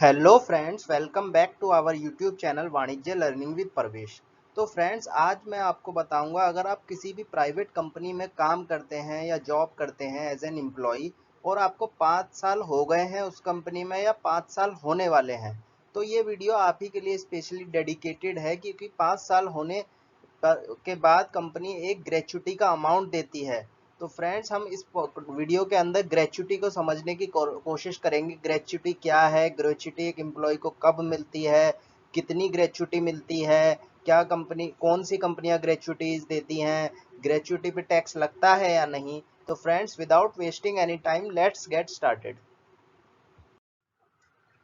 Hello friends, welcome back to our YouTube channel Vanijya learning with Pravesh. तो friends, आज मैं आपको बताऊंगा, अगर आप किसी भी प्राइवेट कंपनी में काम करते हैं या जॉब करते हैं एज एन एम्प्लॉय और आपको 5 साल हो गए हैं उस कंपनी में या 5 साल होने वाले हैं, तो ये वीडियो आप ही के लिए स्पेशली डेडिकेटेड है, क्योंकि 5 साल होने के बाद कंपनी एक ग्रेच्युटी का अमाउंट देती है। तो फ्रेंड्स, हम इस वीडियो के अंदर ग्रेच्युटी को समझने की कोशिश करेंगे। ग्रेच्युटी क्या है, ग्रेच्युटी एक एम्प्लॉय को कब मिलती है, कितनी ग्रेच्युटी मिलती है, क्या कंपनी, कौन सी कंपनियां ग्रेच्युटीज देती हैं, ग्रेच्युटी पे टैक्स लगता है या नहीं। तो friends, without wasting any time, let's get started.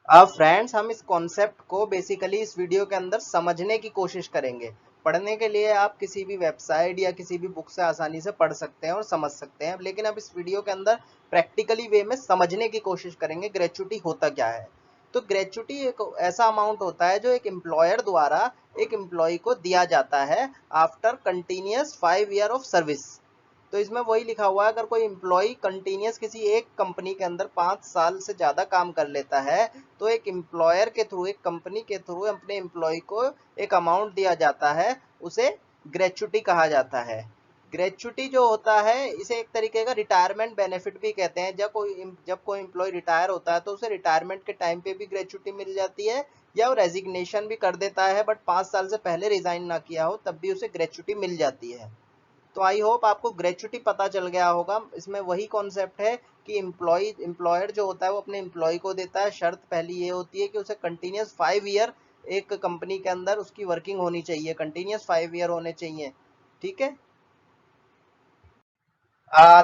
अब फ्रेंड्स, हम इस कॉन्सेप्ट को बेसिकली इस वीडियो के अंदर समझने की कोशिश करेंगे। पढ़ने के लिए आप किसी भी वेबसाइट या किसी भी बुक से आसानी से पढ़ सकते हैं और समझ सकते हैं, लेकिन अब इस वीडियो के अंदर प्रैक्टिकली वे में समझने की कोशिश करेंगे ग्रेच्युटी होता क्या है। तो ग्रेच्युटी एक ऐसा अमाउंट होता है जो एक एम्प्लॉयर द्वारा एक एम्प्लॉय को दिया जाता है after continuous 5 year of service. तो इसमें वही लिखा हुआ है, अगर कोई एम्प्लॉय कंटिन्यूअस किसी एक कंपनी के अंदर 5 साल से ज्यादा काम कर लेता है, तो एक एम्प्लॉयर के थ्रू, एक कंपनी के थ्रू अपने एम्प्लॉय को एक अमाउंट दिया जाता है, उसे ग्रेच्युटी कहा जाता है। ग्रेच्युटी जो होता है, इसे एक तरीके का रिटायरमेंट बेनिफिट भी कहते हैं। जब कोई एम्प्लॉय रिटायर होता है तो उसे रिटायरमेंट के टाइम पे भी ग्रेच्युटी मिल जाती है, या वो रेजिग्नेशन भी कर देता है बट 5 साल से पहले रिजाइन ना किया हो तब भी उसे ग्रेच्युटी मिल जाती है। तो आई होप आपको ग्रेच्युटी पता चल गया होगा। इसमें वही कॉन्सेप्ट है कि एम्प्लॉयर जो होता है वो अपने एम्प्लॉय को देता है। शर्त पहली ये होती है कि उसे कंटिन्यूस 5 ईयर एक कंपनी के अंदर उसकी वर्किंग होनी चाहिए, कंटिन्यूस 5 ईयर होने चाहिए। ठीक है।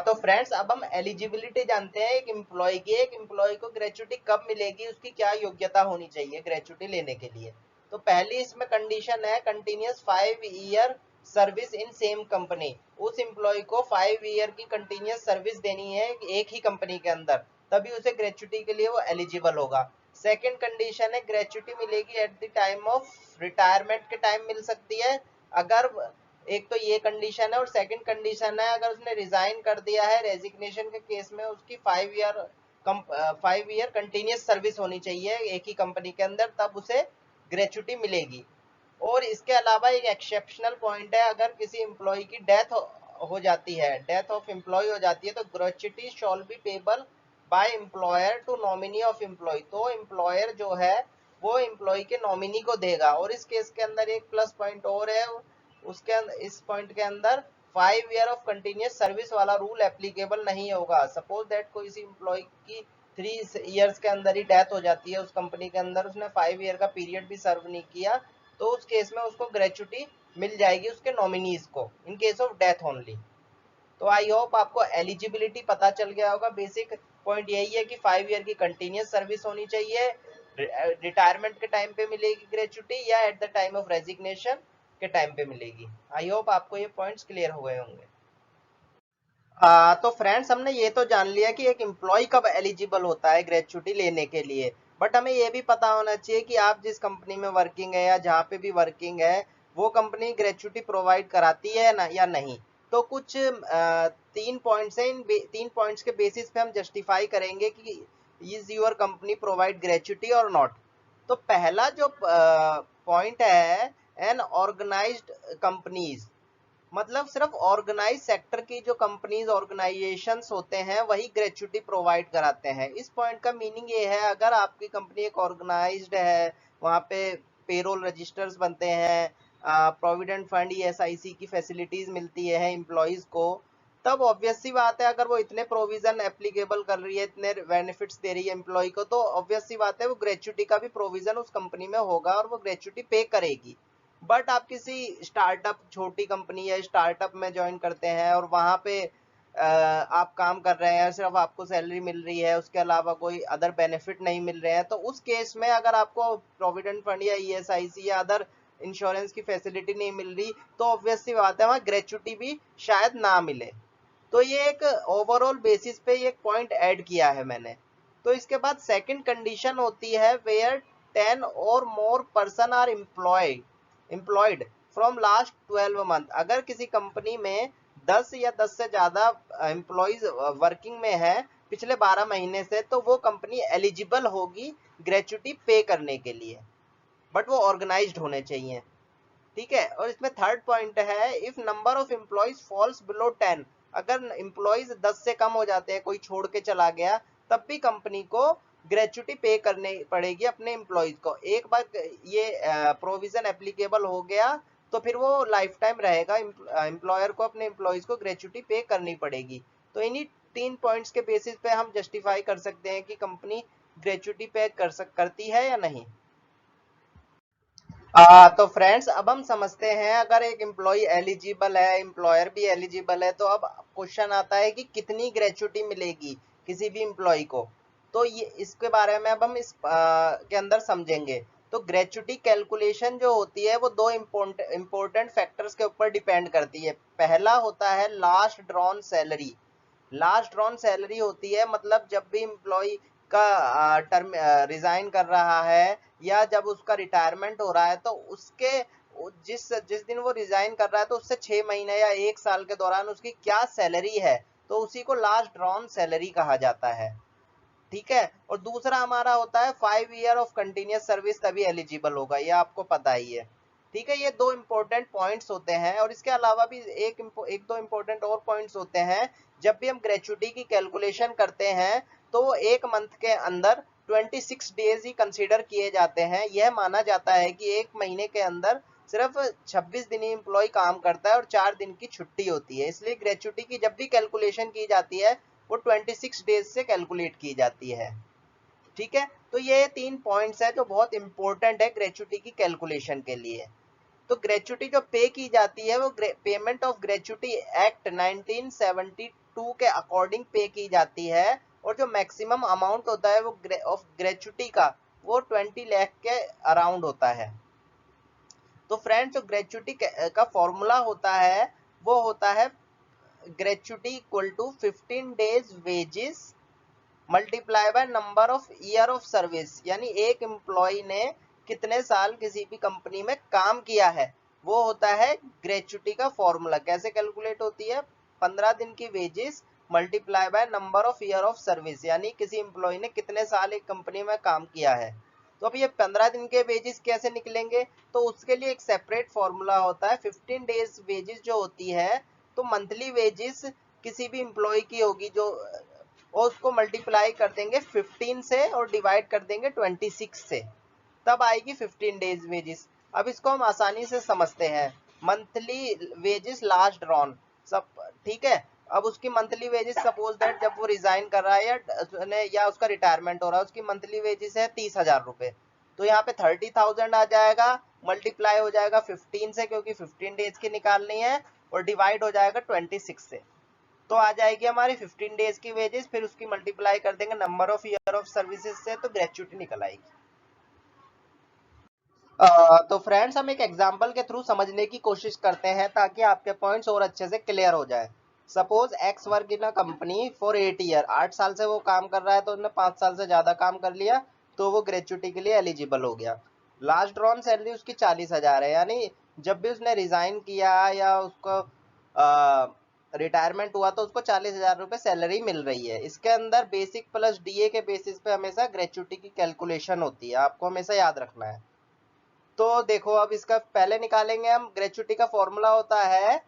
तो फ्रेंड्स, अब हम एलिजिबिलिटी जानते हैं एक एम्प्लॉय की। एक एम्प्लॉय को ग्रेच्युटी कब मिलेगी, उसकी क्या योग्यता होनी चाहिए ग्रेच्युटी लेने के लिए। तो पहली इसमें कंडीशन है continuous 5 year service in same company. उस एम्प्लॉय को 5 ईयर की कंटिन्यूस सर्विस देनी है एक ही कंपनी के अंदर, तभी उसे ग्रेच्युटी के लिए वो एलिजिबल होगा। सेकेंड कंडीशन है ग्रेच्युटी मिलेगी at the time of retirement के टाइम मिल सकती है। अगर एक तो ये कंडीशन है, और सेकंड कंडीशन है अगर उसने रिजाइन कर दिया है, रेजिग्नेशन के केस में उसकी 5 ईयर कंटिन्यूस सर्विस होनी चाहिए एक ही कंपनी के अंदर, तब उसे ग्रेच्युटी मिलेगी। और इसके अलावा एक एक्सेप्शनल पॉइंट है, अगर किसी एम्प्लॉय की डेथ हो जाती है, डेथ ऑफ एम्प्लॉय हो जाती है, तो gratuity shall be payable by employer to nominee of employ. तो एम्प्लॉयर जो है वो एम्प्लॉय के नॉमिनी को देगा। और इस केस के अंदर एक प्लस पॉइंट और है, उसके अंदर, इस पॉइंट के अंदर 5 ईयर ऑफ कंटिन्यूस सर्विस वाला रूल एप्लीकेबल नहीं होगा। सपोज दैट कोई सी एम्प्लॉय की 3 ईयर्स के अंदर ही डेथ हो जाती है उस कंपनी के अंदर, उसने 5 ईयर का पीरियड भी सर्व नहीं किया, तो उस केस में उसको ग्रेच्युटी मिल जाएगी उसके नॉमिनीज को, इन केस ऑफ डेथ ओनली। तो आई होप आपको एलिजिबिलिटी पता चल गया होगा। बेसिक पॉइंट यही है कि 5 ईयर की कंटिन्यूस सर्विस होनी चाहिए, रिटायरमेंट के टाइम पे मिलेगी ग्रेच्युटी, या at the time of resignation के टाइम पे मिलेगी। आई होप आपको ये पॉइंट्स क्लियर हो गए होंगे। तो फ्रेंड्स, हमने ये तो जान लिया कि एक एम्प्लॉय कब एलिजिबल होता है ग्रेच्युटी लेने के लिए, बट हमें ये भी पता होना चाहिए कि आप जिस कंपनी में वर्किंग है या जहाँ पे भी वर्किंग है, वो कंपनी ग्रेच्युटी प्रोवाइड कराती है ना या नहीं। तो कुछ 3 पॉइंट्स हैं, इन 3 पॉइंट्स के बेसिस पे हम जस्टिफाई करेंगे कि is your company provide gratuity और नॉट। तो पहला जो पॉइंट है, एन ऑर्गेनाइज्ड कंपनीज, मतलब सिर्फ ऑर्गेनाइज सेक्टर की जो कंपनीज, ऑर्गेनाइजेशंस होते हैं, वही ग्रेच्युटी प्रोवाइड कराते हैं। इस पॉइंट का मीनिंग ये है, अगर आपकी कंपनी एक ऑर्गेनाइज्ड है, वहां पे पेरोल रजिस्टर्स बनते हैं, प्रोविडेंट फंड, ईएसआईसी की फैसिलिटीज मिलती है एम्प्लॉयज को, तब ऑब्वियस सी बात है, अगर वो इतने प्रोविजन एप्लीकेबल कर रही है, इतने बेनिफिट्स दे रही है एम्प्लॉय को, तो ऑब्वियस सी बात है वो ग्रेच्युटी का भी प्रोविजन उस कंपनी में होगा और वो ग्रेच्युटी पे करेगी। बट आप किसी स्टार्टअप, छोटी कंपनी या स्टार्टअप में ज्वाइन करते हैं और वहां पे आप काम कर रहे हैं, सिर्फ आपको सैलरी मिल रही है, उसके अलावा कोई अदर बेनिफिट नहीं मिल रहे हैं, तो उस केस में अगर आपको प्रोविडेंट फंड या ईएसआईसी या अदर इंश्योरेंस की फैसिलिटी नहीं मिल रही, तो ऑब्वियस सी बात है वहां ग्रेच्युटी भी शायद ना मिले। तो ये एक ओवरऑल बेसिस पे एक पॉइंट ऐड किया है मैंने। तो इसके बाद सेकंड कंडीशन होती है, वेयर 10 और more person are employed from last 12 month. अगर किसी कंपनी में 10 या 10 से ज्यादा एम्प्लॉइज वर्किंग में है पिछले 12 महीने से, तो वो कंपनी एलिजिबल होगी ग्रेचुटी पे करने के लिए, बट वो ऑर्गेनाइज्ड होने चाहिए। ठीक है। और इसमें थर्ड पॉइंट है, if number of employees falls below 10, अगर एम्प्लॉइज 10 से कम हो जाते हैं, कोई छोड़ के चला गया, तब भी कंपनी को ग्रेचुटी पे करनी पड़ेगी अपने एम्प्लॉइज को। एक बार ये प्रोविजन एप्लीकेबल हो गया तो फिर वो लाइफ टाइम रहेगा, एम्प्लॉयर को अपने एम्प्लॉइज को ग्रेचुटी पे करनी पड़ेगी। तो इन्हीं 3 पॉइंट्स के बेसिस पे हम जस्टिफाई कर सकते हैं कि कंपनी ग्रेचुटी पे करती है या नहीं। तो फ्रेंड्स, अब हम समझते हैं, अगर एक एम्प्लॉय एलिजिबल है, एम्प्लॉयर भी एलिजिबल है, तो अब क्वेश्चन आता है कि कितनी ग्रेचुटी मिलेगी किसी भी एम्प्लॉय को। तो ये इसके बारे में अब हम इस के अंदर समझेंगे। तो ग्रेचुटी कैलकुलेशन जो होती है वो दो इम्पोर्टेंट फैक्टर्स के ऊपर डिपेंड करती है। पहला होता है last drawn salary. Last drawn salary होती है, मतलब जब भी एम्प्लॉय का टर्म रिजाइन कर रहा है या जब उसका रिटायरमेंट हो रहा है, तो उसके जिस जिस दिन वो रिजाइन कर रहा है तो उससे 6 महीने या 1 साल के दौरान उसकी क्या सैलरी है, तो उसी को लास्ट ड्रॉन सैलरी कहा जाता है। ठीक है। और दूसरा हमारा होता है 5 ईयर ऑफ कंटिन्यूस सर्विस, तभी एलिजिबल होगा, ये आपको पता ही है। ठीक है। ये दो इंपॉर्टेंट पॉइंट्स होते हैं, और इसके अलावा भी एक दो इंपॉर्टेंट और पॉइंट्स होते हैं। जब भी हम ग्रेचुटी की कैलकुलेशन करते हैं तो वो एक मंथ के अंदर 26 डेज ही कंसीडर किए जाते हैं। यह माना जाता है कि एक महीने के अंदर सिर्फ 26 दिन ही एम्प्लॉय काम करता है और 4 दिन की छुट्टी होती है, इसलिए ग्रेचुटी की जब भी कैलकुलेशन की जाती है वो 26 डेज से कैलकुलेट की जाती है। ठीक है। तो ये 3 पॉइंट्स है जो बहुत इंपॉर्टेंट है ग्रेचुटी की कैलकुलेशन के लिए। तो ग्रेचुटी जो पे की जाती है वो पेमेंट ऑफ ग्रेचुटी एक्ट 1972 के अकॉर्डिंग पे की जाती है, और जो मैक्सिमम अमाउंट होता है वो ऑफ ग्रेचुटी का वो 20 लाख के अराउंड होता है। तो फ्रेंड्स, जो ग्रेचुटी का फॉर्मूला होता है वो होता है gratuity equal to 15 days wages multiply by number of year of service, यानी एक एम्प्लॉय ने कितने साल किसी भी कंपनी में काम किया है, वो होता है ग्रेचुटी का फॉर्मूला। कैसे कैलकुलेट होती है? 15 दिन की wages multiply by number of year of service, यानी किसी एम्प्लॉय ने कितने साल एक कंपनी में काम किया है। तो अब ये 15 दिन के वेजेस कैसे निकलेंगे? तो उसके लिए एक सेपरेट फॉर्मूला होता है। 15 डेज वेजेस जो होती है, तो मंथली वेजेस किसी भी एम्प्लॉय की होगी जो, और उसको मल्टीप्लाई कर देंगे 15 से और डिवाइड कर देंगे 26 से, तब आएगी 15 डेज वेजेस। अब इसको हम आसानी से समझते हैं। मंथली वेजेस लास्ट ड्रॉन सब, ठीक है। अब उसकी मंथली वेजेस सपोज दैट जब वो रिजाइन कर रहा है या उसका रिटायरमेंट हो रहा है, उसकी मंथली वेजेस है 30,000 रुपए। तो यहाँ पे 30,000 आ जाएगा, मल्टीप्लाई हो जाएगा 15 से क्योंकि 15 डेज की निकालनी है, और डिवाइड हो जाएगा 26 से, तो आ जाएगी हमारी 15 डेज की वेजेस। फिर उसकी मल्टीप्लाई कर देंगे number of year of services से, तो ग्रेचुटी निकल आएगी। तो फ्रेंड्स, हम एक एग्जांपल के थ्रू समझने की कोशिश करते हैं ताकि आपके पॉइंट्स और अच्छे से क्लियर हो जाए। Suppose x work in a company for 8 year, 8 साल से वो काम कर रहा है, तो उसने 5 साल से ज्यादा काम कर लिया, तो वो ग्रेचुटी के लिए एलिजिबल हो गया। लास्ट ड्रॉन सैलरी उसकी 40,000 है, यानी जब भी उसने रिजाइन किया या उसको रिटायरमेंट हुआ तो उसको 40,000 रुपए सैलरी मिल रही है। इसके अंदर बेसिक प्लस डीए के बेसिस पे हमेशा ग्रेचुटी की कैलकुलेशन होती है, आपको हमेशा याद रखना है। तो देखो, अब इसका पहले निकालेंगे हम। ग्रेचुटी का फॉर्मूला होता है,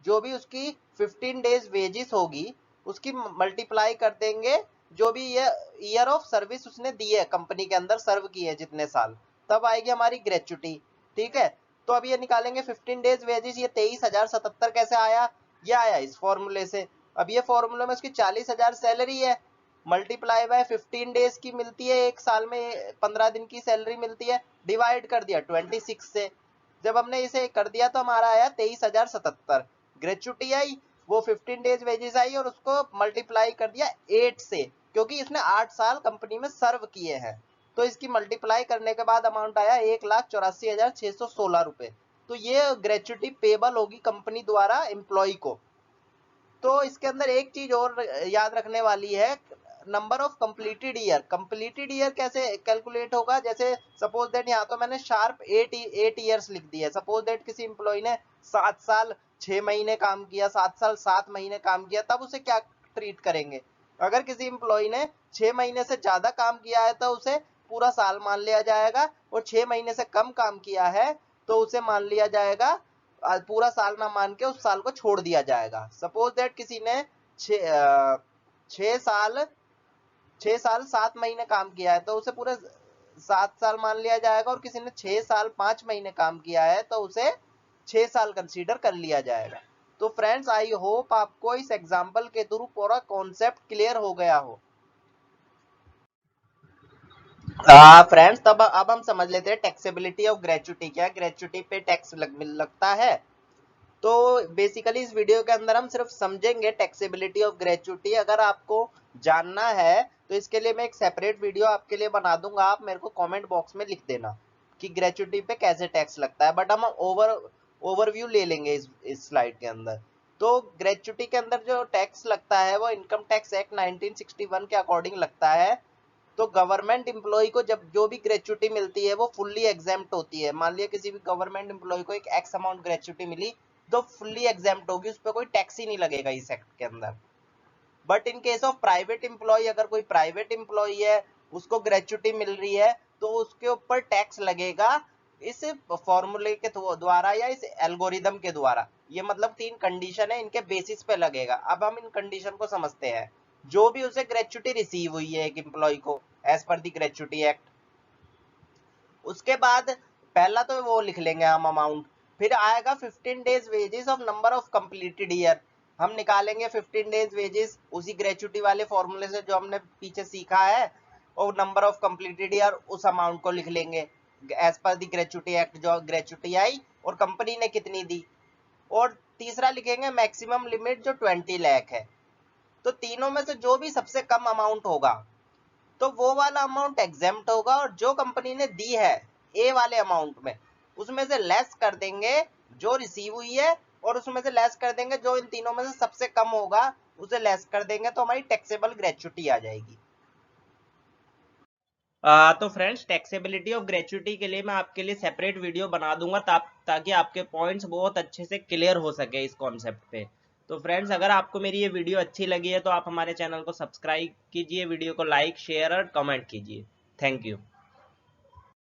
जो भी उसकी 15 डेज वेजेस होगी उसकी मल्टीप्लाई कर देंगे जो भी ये ईयर ऑफ सर्विस उसने दी है, कंपनी के अंदर सर्व की है जितने साल, तब आएगी हमारी ग्रेचुटी। ठीक है। तो अब ये निकालेंगे 15 डेज वेजेस, ये 23,077 कैसे आया? ये आया इस फॉर्मूले से। अब ये फॉर्मूले में उसकी 40,000 सैलरी है, मल्टीप्लाई बाय 15 डेज की मिलती है, एक साल में 15 दिन की सैलरी मिलती है, डिवाइड कर दिया 26 से। जब हमने इसे कर दिया तो हमारा आया 23,077। ग्रेचुटी आई, वो 15 डेज वेजेस आई, और उसको मल्टीप्लाई कर दिया 8 से, क्योंकि इसने 8 साल कंपनी में सर्व किए हैं। तो इसकी मल्टीप्लाई करने के बाद अमाउंट आया 1,84,616 रुपए। तो ये ग्रेचुटी पेबल होगी कंपनी द्वारा एम्प्लॉय को। तो इसके अंदर एक चीज और याद रखने वाली है, number of completed year. Completed year कैसे कैलकुलेट होगा? जैसे सपोज दैट यहाँ तो मैंने शार्प 8 ईयर्स लिख दिया है। सपोज दैट किसी एम्प्लॉय ने 7 साल 6 महीने काम किया, 7 साल 7 महीने काम किया, तब उसे क्या ट्रीट करेंगे? अगर किसी एम्प्लॉय ने 6 महीने से ज्यादा काम किया है तो उसे पूरा साल मान लिया जाएगा, और 6 महीने से कम काम किया है तो उसे मान लिया जाएगा, पूरा साल ना मान के उस साल को छोड़ दिया जाएगा। सपोज दैट किसी ने 6 साल 7 महीने काम किया है तो उसे पूरे 7 साल मान लिया जाएगा, और किसी ने 6 साल 5 महीने काम किया है तो उसे 6 साल कंसीडर कर लिया जाएगा। तो फ्रेंड्स, आई होप आपको इस एग्जाम्पल के थ्रू पूरा कॉन्सेप्ट क्लियर हो गया हो। फ्रेंड्स, तब अब हम समझ लेते हैं टैक्सेबिलिटी ऑफ ग्रेचुटी क्या है, ग्रेचुटी पे टैक्स लगता है। तो बेसिकली इस वीडियो के अंदर हम सिर्फ समझेंगे टैक्सेबिलिटी ऑफ ग्रेचुटी। अगर आपको जानना है तो इसके लिए मैं एक सेपरेट वीडियो आपके लिए बना दूंगा, आप मेरे को कमेंट बॉक्स में लिख देना कि ग्रेचुटी पे कैसे टैक्स लगता है, बट हम ओवरव्यू ले लेंगे इस स्लाइड के अंदर। तो ग्रेचुटी के अंदर जो टैक्स लगता है वो इनकम टैक्स एक्ट 1961 के अकॉर्डिंग लगता है। तो गवर्नमेंट एम्प्लॉय को जब जो भी ग्रेचुटी मिलती है वो फुल्ली एग्जेम्प्ट होती है। मान लिया किसी भी गवर्नमेंट एम्प्लॉय को एक एक्स अमाउंट ग्रेचुटी मिली तो फुल्ली एग्जेम्प्ट होगी, उस पर कोई टैक्स ही नहीं लगेगा इस एक्ट के अंदर। But in case of private employ, अगर कोई प्राइवेट एम्प्लॉय है उसको ग्रेचुटी मिल रही है तो उसके ऊपर टैक्स लगेगा इस फॉर्मूले के द्वारा या इस एल्गोरिदम के द्वारा। ये मतलब 3 कंडीशन है, इनके बेसिस पे लगेगा। अब हम इन कंडीशन को समझते हैं। जो भी उसे ग्रेचुटी रिसीव हुई है एक एम्प्लॉय को एज पर दी ग्रेचुटी एक्ट, उसके बाद पहला तो वो लिख लेंगे हम अमाउंट, फिर आएगा 15 days wages of number of completed year. हम निकालेंगे 15 डेज वेजेस उसी ग्रेचुटी वाले फॉर्मूले से जो हमने पीछे सीखा है, और नंबर ऑफ कंप्लीटेड ईयर उस अमाउंट को लिख लेंगे एज पर दी ग्रेचुटी एक्ट, जो ग्रेचुटी आई और कंपनी ने कितनी दी। और तीसरा लिखेंगे मैक्सिमम लिमिट जो 20 लाख है। तो तीनों में से जो भी सबसे कम अमाउंट होगा तो वो वाला अमाउंट एग्जेम्प्ट होगा, और जो कंपनी ने दी है ए वाले अमाउंट में उसमें से लेस कर देंगे जो रिसीव हुई है, और उसमें से लेस कर देंगे जो इन तीनों में से सबसे कम होगा उसे लेस कर देंगे, तो हमारी टैक्सेबल ग्रेचुटी आ जाएगी। तो फ्रेंड्स, टैक्सेबिलिटी ऑफ ग्रेचुटी के लिए मैं आपके लिए सेपरेट वीडियो बना दूंगा ताकि आपके पॉइंट्स बहुत अच्छे से क्लियर हो सके इस कॉन्सेप्ट पे। तो फ्रेंड्स, अगर आपको मेरी ये वीडियो अच्छी लगी है तो आप हमारे चैनल को सब्सक्राइब कीजिए, वीडियो को लाइक शेयर और कमेंट कीजिए। Thank you.